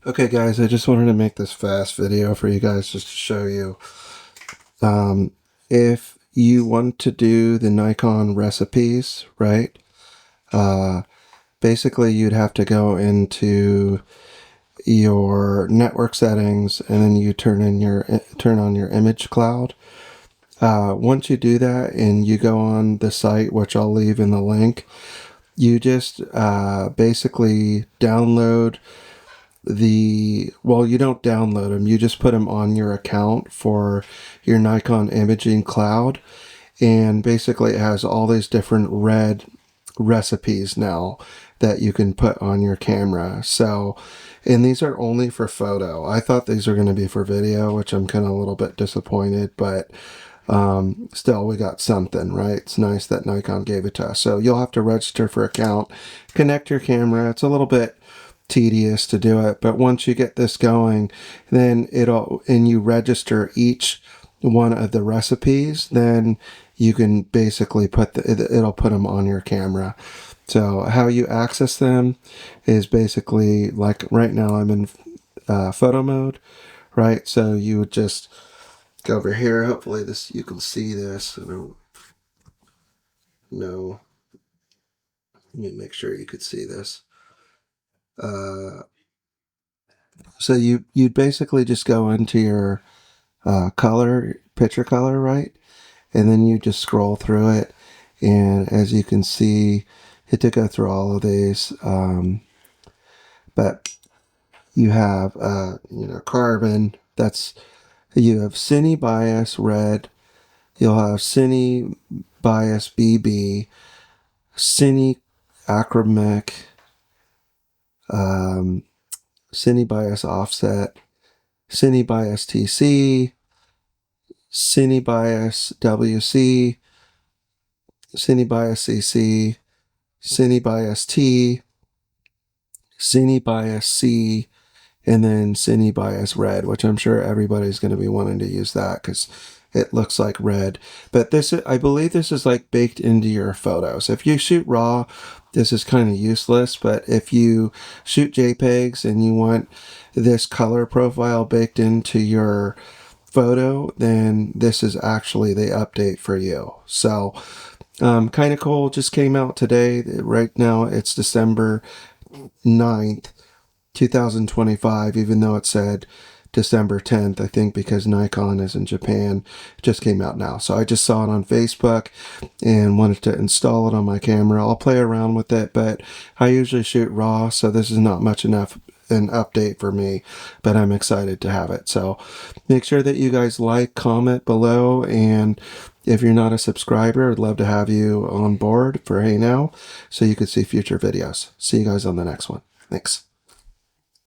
Okay guys, I just wanted to make this fast video for you guys just to show you. If you want to do the Nikon recipes, right? Uh, Basically you'd have to go into your network settings and then you turn on your image cloud. Once you do that and you go on the site, which I'll leave in the link, you just basically download you don't download them, you just put them on your account for your Nikon Imaging Cloud, and basically it has all these different red recipes now that you can put on your camera. So, and these are only for photo. I thought these were going to be for video, which I'm kind of a little bit disappointed, but still we got something, right? It's nice that Nikon gave it to us. So you'll have to register for account, connect your camera. It's a little bit tedious to do it, but once you get this going, then and you register each one of the recipes, then you can basically it'll put them on your camera. So how you access them is basically like right now I'm in photo mode, right? So you would just go over here. Hopefully you can see this. I don't know. Let me make sure you could see this. So you'd basically just go into your picture color, right? And then you just scroll through it. And as you can see, you have to go through all of these. But you have, carbon. You have cine bias red. You'll have cine bias BB, cine achromic, cine bias offset, cine bias TC, cine bias WC, cine bias CC, cine bias T, cine bias C, and then cine bias red, which I'm sure everybody's going to be wanting to use that because it looks like red. But I believe this is like baked into your photos. If you shoot RAW, this is kind of useless, but if you shoot JPEGs and you want this color profile baked into your photo, then this is actually the update for you. So kind of cool. Just came out today. Right now it's December 9th, 2025, even though it said December 10th, I think because Nikon is in Japan. It just came out now. So I just saw it on Facebook and wanted to install it on my camera. I'll play around with it, but I usually shoot RAW, so this is not much enough an update for me, but I'm excited to have it. So make sure that you guys like, comment below, and if you're not a subscriber, I'd love to have you on board for Hey Now so you could see future videos. See you guys on the next one. Thanks.